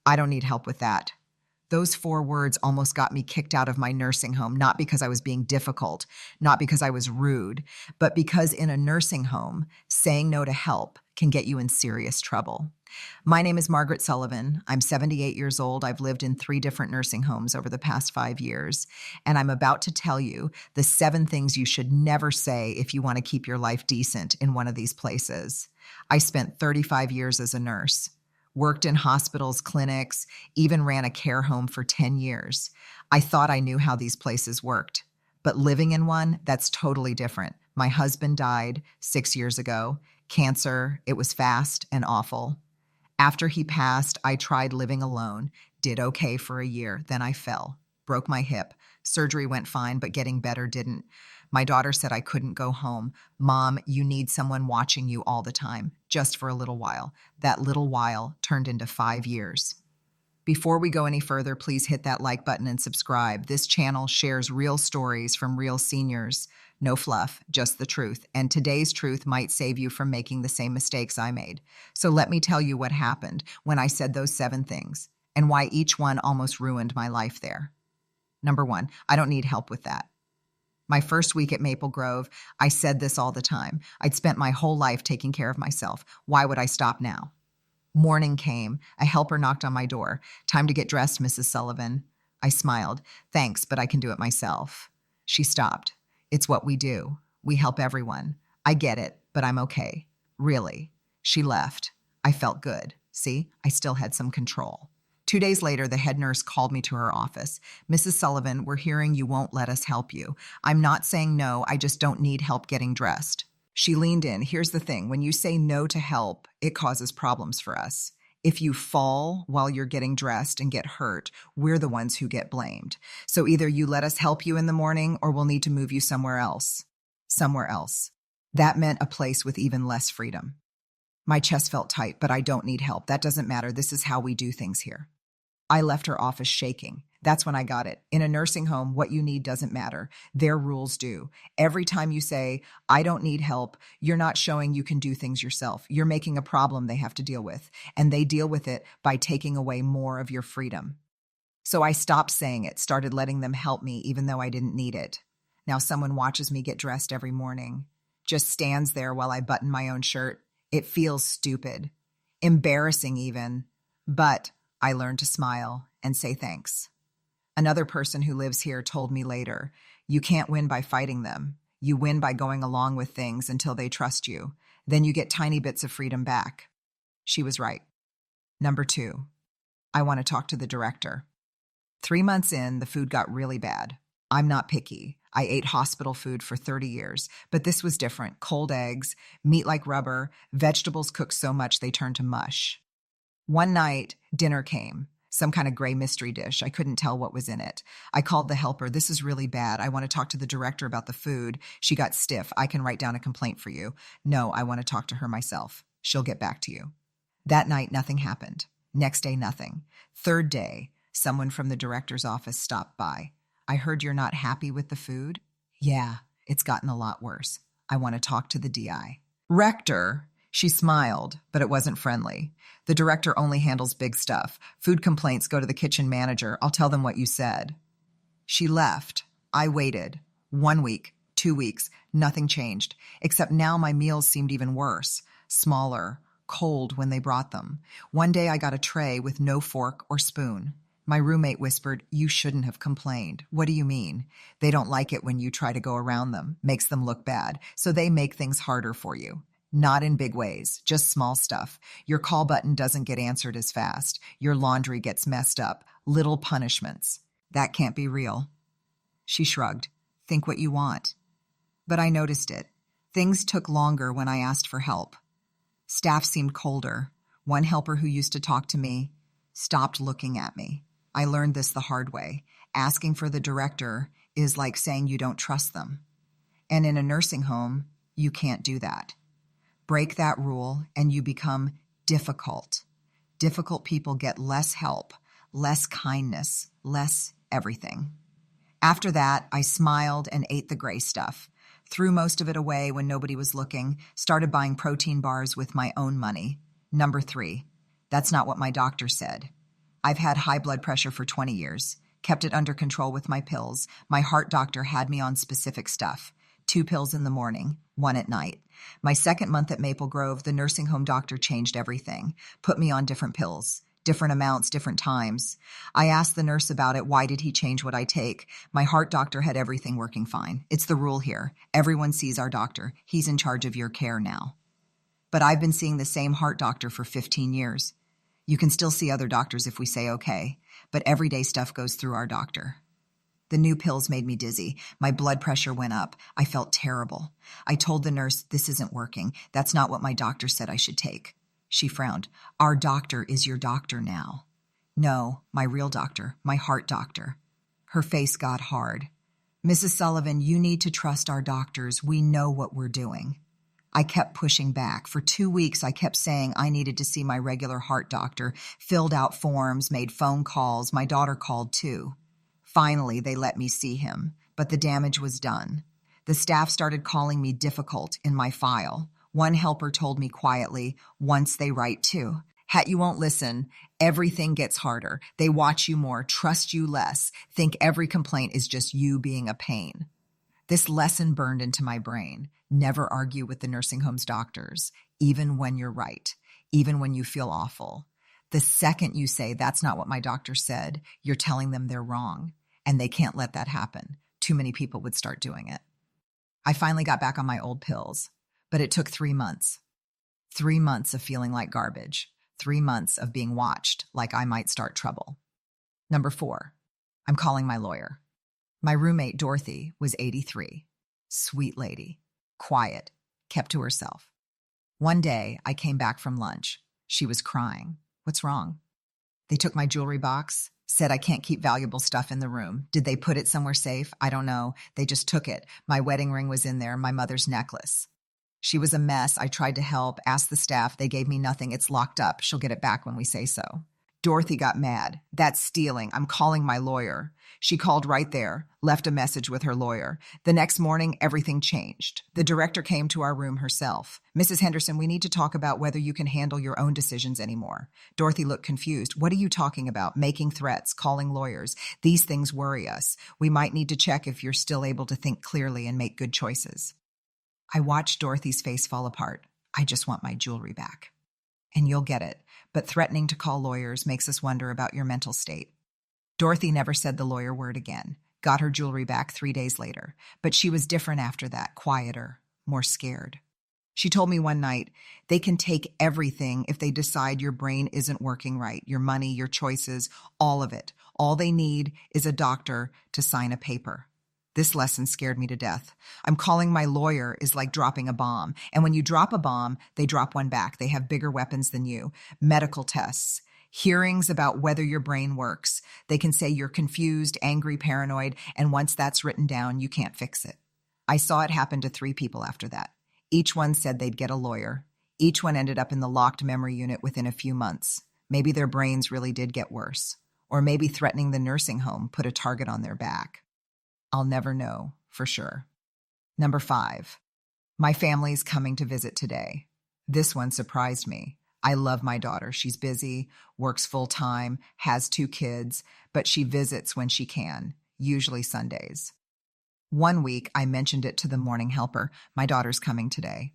I don't need help with that. Those 4 words almost got me kicked out of my nursing home, not because I was being difficult, not because I was rude, but because in a nursing home, saying no to help can get you in serious trouble. My name is Margaret Sullivan. I'm 78 years old. I've lived in 3 different nursing homes over the past 5 years, and I'm about to tell you the 7 things you should never say if you want to keep your life decent in one of these places. I spent 35 years as a nurse. Worked in hospitals, clinics, even ran a care home for 10 years. I thought I knew how these places worked. But living in one, that's totally different. My husband died 6 years ago. Cancer, it was fast and awful. After he passed, I tried living alone, did okay for a year, then I fell, broke my hip. Surgery went fine, but getting better didn't. My daughter said I couldn't go home. Mom, you need someone watching you all the time, just for a little while. That little while turned into 5 years. Before we go any further, please hit that like button and subscribe. This channel shares real stories from real seniors. No fluff, just the truth. And today's truth might save you from making the same mistakes I made. So let me tell you what happened when I said those 7 things and why each one almost ruined my life there. Number 1, I don't need help with that. My first week at Maple Grove, I said this all the time. I'd spent my whole life taking care of myself. Why would I stop now? Morning came. A helper knocked on my door. Time to get dressed, Mrs. Sullivan. I smiled. Thanks, but I can do it myself. She stopped. It's what we do. We help everyone. I get it, but I'm okay. Really. She left. I felt good. See, I still had some control. 2 days later, the head nurse called me to her office. Mrs. Sullivan, we're hearing you won't let us help you. I'm not saying no, I just don't need help getting dressed. She leaned in. Here's the thing. When you say no to help, it causes problems for us. If you fall while you're getting dressed and get hurt, we're the ones who get blamed. So either you let us help you in the morning or we'll need to move you somewhere else. Somewhere else. That meant a place with even less freedom. My chest felt tight, but I don't need help. That doesn't matter. This is how we do things here. I left her office shaking. That's when I got it. In a nursing home, what you need doesn't matter. Their rules do. Every time you say, I don't need help, you're not showing you can do things yourself. You're making a problem they have to deal with, and they deal with it by taking away more of your freedom. So I stopped saying it, started letting them help me even though I didn't need it. Now someone watches me get dressed every morning, just stands there while I button my own shirt. It feels stupid, embarrassing even, but I learned to smile and say thanks. Another person who lives here told me later, you can't win by fighting them. You win by going along with things until they trust you. Then you get tiny bits of freedom back. She was right. Number 2, I want to talk to the director. 3 months in, the food got really bad. I'm not picky. I ate hospital food for 30 years, but this was different. Cold eggs, meat like rubber, vegetables cooked so much they turned to mush. One night, dinner came, some kind of gray mystery dish. I couldn't tell what was in it. I called the helper. This is really bad. I want to talk to the director about the food. She got stiff. I can write down a complaint for you. No, I want to talk to her myself. She'll get back to you. That night, nothing happened. Next day, nothing. Third day, someone from the director's office stopped by. I heard you're not happy with the food? Yeah, it's gotten a lot worse. I want to talk to the DI. Rector? She smiled, but it wasn't friendly. The director only handles big stuff. Food complaints go to the kitchen manager. I'll tell them what you said. She left. I waited. 1 week, 2 weeks, nothing changed, except now my meals seemed even worse, smaller, cold when they brought them. One day I got a tray with no fork or spoon. My roommate whispered, you shouldn't have complained. What do you mean? They don't like it when you try to go around them, makes them look bad, so they make things harder for you. Not in big ways, just small stuff. Your call button doesn't get answered as fast. Your laundry gets messed up. Little punishments. That can't be real. She shrugged. Think what you want. But I noticed it. Things took longer when I asked for help. Staff seemed colder. One helper who used to talk to me stopped looking at me. I learned this the hard way. Asking for the director is like saying you don't trust them. And in a nursing home, you can't do that. Break that rule and you become difficult. Difficult people get less help, less kindness, less everything. After that, I smiled and ate the gray stuff, threw most of it away when nobody was looking, started buying protein bars with my own money. Number 3, that's not what my doctor said. I've had high blood pressure for 20 years, kept it under control with my pills. My heart doctor had me on specific stuff. 2 pills in the morning, 1 at night. My second month at Maple Grove, the nursing home doctor changed everything, put me on different pills, different amounts, different times. I asked the nurse about it. Why did he change what I take? My heart doctor had everything working fine. It's the rule here. Everyone sees our doctor. He's in charge of your care now. But I've been seeing the same heart doctor for 15 years. You can still see other doctors if we say okay, but everyday stuff goes through our doctor. The new pills made me dizzy. My blood pressure went up. I felt terrible. I told the nurse, this isn't working. That's not what my doctor said I should take. She frowned. Our doctor is your doctor now. No, my real doctor, my heart doctor. Her face got hard. Mrs. Sullivan, you need to trust our doctors. We know what we're doing. I kept pushing back. For 2 weeks, I kept saying I needed to see my regular heart doctor, filled out forms, made phone calls. My daughter called too. Finally, they let me see him, but the damage was done. The staff started calling me difficult in my file. One helper told me quietly, once they write too. Hat, you won't listen. Everything gets harder. They watch you more, trust you less, think every complaint is just you being a pain. This lesson burned into my brain. Never argue with the nursing home's doctors, even when you're right, even when you feel awful. The second you say, that's not what my doctor said, you're telling them they're wrong, and they can't let that happen. Too many people would start doing it. I finally got back on my old pills, but it took 3 months. 3 months of feeling like garbage. 3 months of being watched like I might start trouble. Number 4, I'm calling my lawyer. My roommate, Dorothy, was 83. Sweet lady. Quiet. Kept to herself. One day, I came back from lunch. She was crying. What's wrong? They took my jewelry box, said I can't keep valuable stuff in the room. Did they put it somewhere safe? I don't know. They just took it. My wedding ring was in there, my mother's necklace. She was a mess. I tried to help, asked the staff. They gave me nothing. It's locked up. She'll get it back when we say so. Dorothy got mad. That's stealing. I'm calling my lawyer. She called right there, left a message with her lawyer. The next morning, everything changed. The director came to our room herself. Mrs. Henderson, we need to talk about whether you can handle your own decisions anymore. Dorothy looked confused. What are you talking about? Making threats, calling lawyers. These things worry us. We might need to check if you're still able to think clearly and make good choices. I watched Dorothy's face fall apart. I just want my jewelry back. And you'll get it, but threatening to call lawyers makes us wonder about your mental state. Dorothy never said the lawyer word again, got her jewelry back 3 days later, but she was different after that, quieter, more scared. She told me one night, they can take everything if they decide your brain isn't working right, your money, your choices, all of it. All they need is a doctor to sign a paper. This lesson scared me to death. I'm calling my lawyer is like dropping a bomb. And when you drop a bomb, they drop one back. They have bigger weapons than you. Medical tests, hearings about whether your brain works. They can say you're confused, angry, paranoid, and once that's written down, you can't fix it. I saw it happen to 3 people after that. Each one said they'd get a lawyer. Each one ended up in the locked memory unit within a few months. Maybe their brains really did get worse. Or maybe threatening the nursing home put a target on their back. I'll never know for sure. Number 5, my family's coming to visit today. This one surprised me. I love my daughter. She's busy, works full-time, has 2 kids, but she visits when she can, usually Sundays. One week, I mentioned it to the morning helper. My daughter's coming today.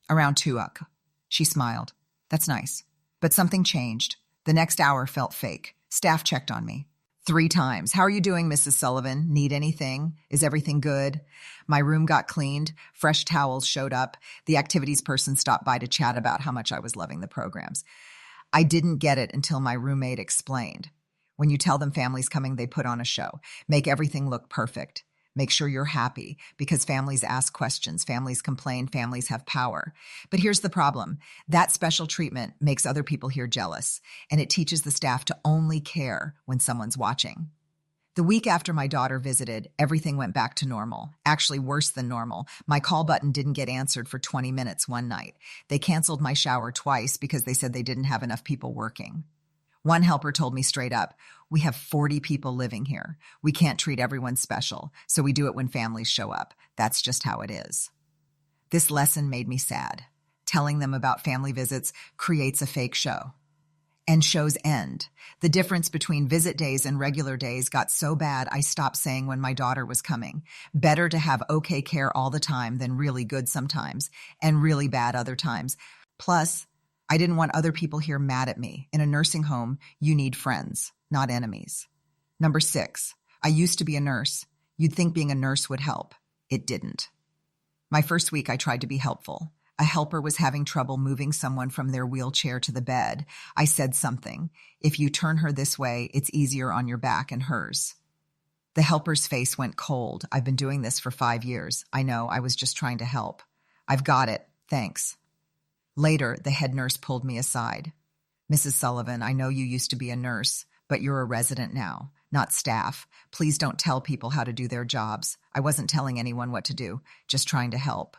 Around 2:00. She smiled. That's nice. But something changed. The next hour felt fake. Staff checked on me. 3 times. How are you doing, Mrs. Sullivan? Need anything? Is everything good? My room got cleaned. Fresh towels showed up. The activities person stopped by to chat about how much I was loving the programs. I didn't get it until my roommate explained. When you tell them family's coming, they put on a show. Make everything look perfect. Make sure you're happy because families ask questions, families complain, families have power. But here's the problem. That special treatment makes other people here jealous, and it teaches the staff to only care when someone's watching. The week after my daughter visited, everything went back to normal, actually worse than normal. My call button didn't get answered for 20 minutes one night. They canceled my shower twice because they said they didn't have enough people working. One helper told me straight up, we have 40 people living here. We can't treat everyone special, so we do it when families show up. That's just how it is. This lesson made me sad. Telling them about family visits creates a fake show. and shows end. The difference between visit days and regular days got so bad I stopped saying when my daughter was coming. Better to have okay care all the time than really good sometimes and really bad other times. Plus, I didn't want other people here mad at me. In a nursing home, you need friends, not enemies. Number 6, I used to be a nurse. You'd think being a nurse would help. It didn't. My first week, I tried to be helpful. A helper was having trouble moving someone from their wheelchair to the bed. I said something. If you turn her this way, it's easier on your back and hers. The helper's face went cold. I've been doing this for 5 years. I know, I was just trying to help. I've got it. Thanks. Later, the head nurse pulled me aside. Mrs. Sullivan, I know you used to be a nurse, but you're a resident now, not staff. Please don't tell people how to do their jobs. I wasn't telling anyone what to do, just trying to help.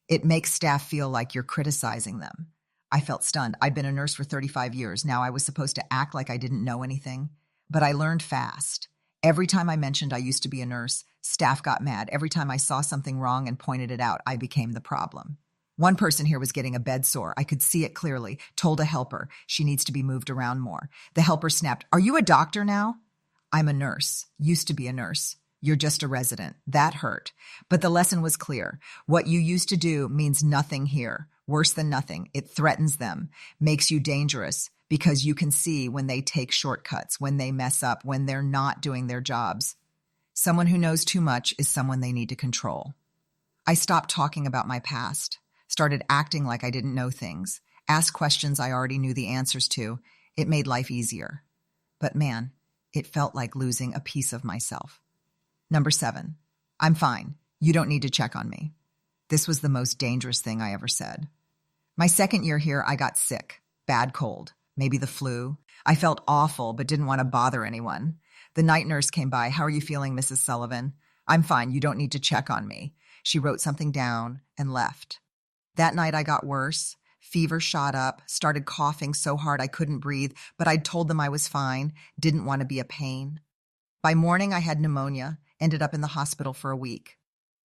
It makes staff feel like you're criticizing them. I felt stunned. I'd been a nurse for 35 years. Now I was supposed to act like I didn't know anything. But I learned fast. Every time I mentioned I used to be a nurse, staff got mad. Every time I saw something wrong and pointed it out, I became the problem. One person here was getting a bed sore. I could see it clearly. Told a helper she needs to be moved around more. The helper snapped, "Are you a doctor now?" "I'm a nurse. Used to be a nurse. You're just a resident." That hurt. But the lesson was clear. What you used to do means nothing here. Worse than nothing. It threatens them, makes you dangerous, because you can see when they take shortcuts, when they mess up, when they're not doing their jobs. Someone who knows too much is someone they need to control. I stopped talking about my past, started acting like I didn't know things, asked questions I already knew the answers to. It made life easier. But man, it felt like losing a piece of myself. Number 7, I'm fine. You don't need to check on me. This was the most dangerous thing I ever said. My second year here, I got sick. Bad cold. Maybe the flu. I felt awful, but didn't want to bother anyone. The night nurse came by. "How are you feeling, Mrs. Sullivan?" "I'm fine. You don't need to check on me." She wrote something down and left. That night I got worse. Fever shot up, started coughing so hard I couldn't breathe, but I'd told them I was fine, didn't want to be a pain. By morning, I had pneumonia, ended up in the hospital for a week.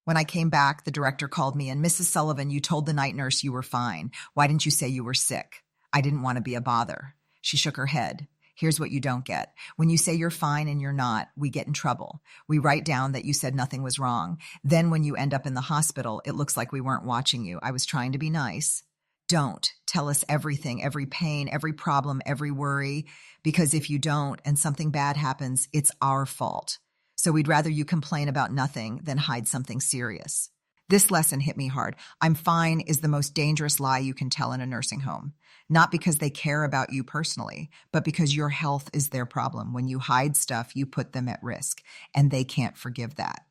When I came back, the director called me and, "Mrs. Sullivan, you told the night nurse you were fine. Why didn't you say you were sick?" I didn't want to be a bother. She shook her head. "Here's what you don't get. When you say you're fine and you're not, we get in trouble. We write down that you said nothing was wrong. Then when you end up in the hospital, it looks like we weren't watching you. I was trying to be nice. Don't tell us everything, every pain, every problem, every worry, because if you don't and something bad happens, it's our fault. So we'd rather you complain about nothing than hide something serious." This lesson hit me hard. I'm fine is the most dangerous lie you can tell in a nursing home. Not because they care about you personally, but because your health is their problem. When you hide stuff, you put them at risk, and they can't forgive that.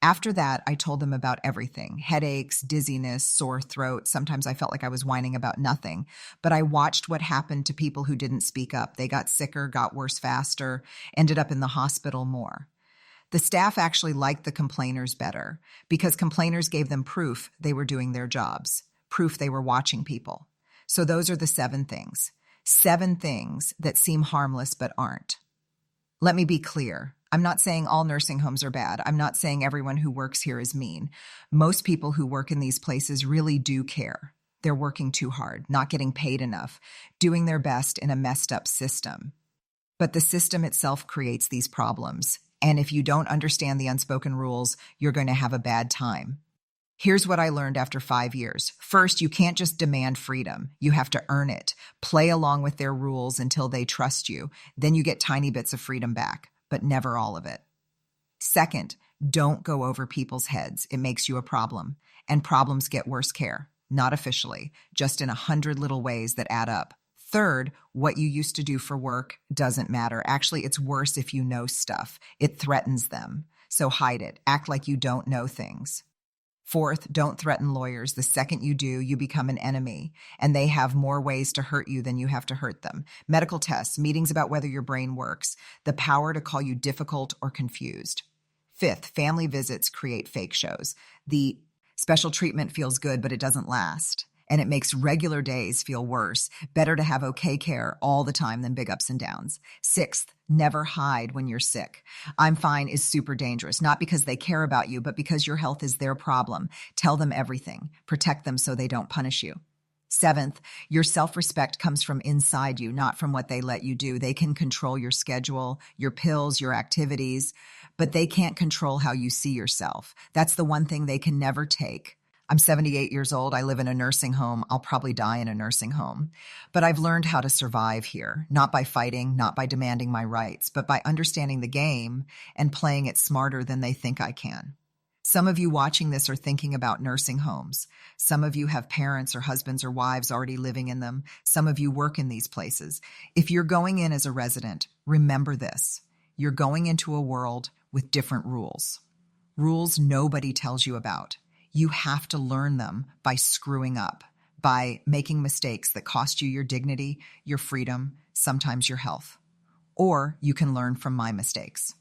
After that, I told them about everything. Headaches, dizziness, sore throat. Sometimes I felt like I was whining about nothing. But I watched what happened to people who didn't speak up. They got sicker, got worse faster, ended up in the hospital more. The staff actually liked the complainers better because complainers gave them proof they were doing their jobs, proof they were watching people. So those are the 7 things. 7 things that seem harmless but aren't. Let me be clear. I'm not saying all nursing homes are bad. I'm not saying everyone who works here is mean. Most people who work in these places really do care. They're working too hard, not getting paid enough, doing their best in a messed up system. But the system itself creates these problems. And if you don't understand the unspoken rules, you're going to have a bad time. Here's what I learned after 5 years. First, you can't just demand freedom. You have to earn it. Play along with their rules until they trust you. Then you get tiny bits of freedom back, but never all of it. Second, don't go over people's heads. It makes you a problem. And problems get worse care. Not officially, just in 100 little ways that add up. Third, what you used to do for work doesn't matter. Actually, it's worse if you know stuff. It threatens them. So hide it. Act like you don't know things. Fourth, don't threaten lawyers. The second you do, you become an enemy, and they have more ways to hurt you than you have to hurt them. Medical tests, meetings about whether your brain works, the power to call you difficult or confused. Fifth, family visits create fake shows. The special treatment feels good, but it doesn't last. And it makes regular days feel worse. Better to have okay care all the time than big ups and downs. Sixth, never hide when you're sick. "I'm fine" is super dangerous, not because they care about you, but because your health is their problem. Tell them everything. Protect them so they don't punish you. Seventh, your self-respect comes from inside you, not from what they let you do. They can control your schedule, your pills, your activities, but they can't control how you see yourself. That's the one thing they can never take. I'm 78 years old. I live in a nursing home. I'll probably die in a nursing home. But I've learned how to survive here, not by fighting, not by demanding my rights, but by understanding the game and playing it smarter than they think I can. Some of you watching this are thinking about nursing homes. Some of you have parents or husbands or wives already living in them. Some of you work in these places. If you're going in as a resident, remember this. You're going into a world with different rules. Rules nobody tells you about. You have to learn them by screwing up, by making mistakes that cost you your dignity, your freedom, sometimes your health. Or you can learn from my mistakes.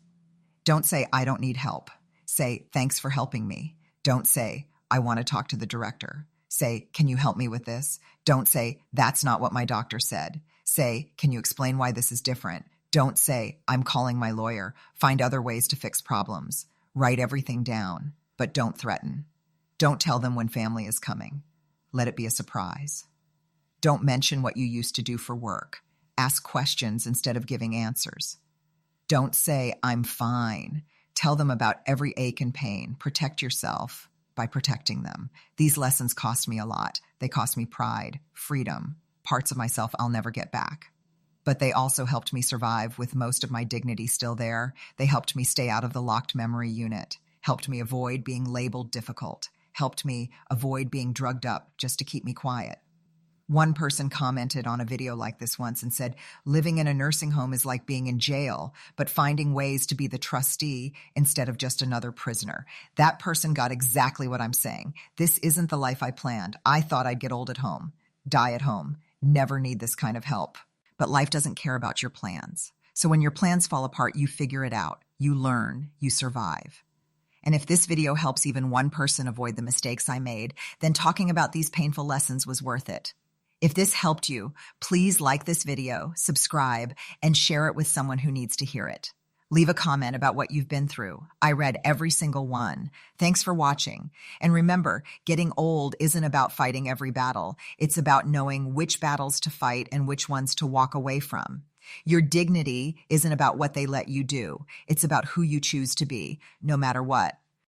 Don't say, I don't need help. Say, thanks for helping me. Don't say, I want to talk to the director. Say, can you help me with this? Don't say, that's not what my doctor said. Say, can you explain why this is different? Don't say, I'm calling my lawyer. Find other ways to fix problems. Write everything down, but don't threaten. Don't tell them when family is coming. Let it be a surprise. Don't mention what you used to do for work. Ask questions instead of giving answers. Don't say, I'm fine. Tell them about every ache and pain. Protect yourself by protecting them. These lessons cost me a lot. They cost me pride, freedom, parts of myself I'll never get back. But they also helped me survive with most of my dignity still there. They helped me stay out of the locked memory unit, helped me avoid being labeled difficult, helped me avoid being drugged up just to keep me quiet. One person commented on a video like this once and said, living in a nursing home is like being in jail, but finding ways to be the trustee instead of just another prisoner. That person got exactly what I'm saying. This isn't the life I planned. I thought I'd get old at home, die at home, never need this kind of help. But life doesn't care about your plans. So when your plans fall apart, you figure it out. You learn, you survive. And if this video helps even one person avoid the mistakes I made, then talking about these painful lessons was worth it. If this helped you, please like this video, subscribe, and share it with someone who needs to hear it. Leave a comment about what you've been through. I read every single one. Thanks for watching. And remember, getting old isn't about fighting every battle. It's about knowing which battles to fight and which ones to walk away from. Your dignity isn't about what they let you do. It's about who you choose to be, no matter what.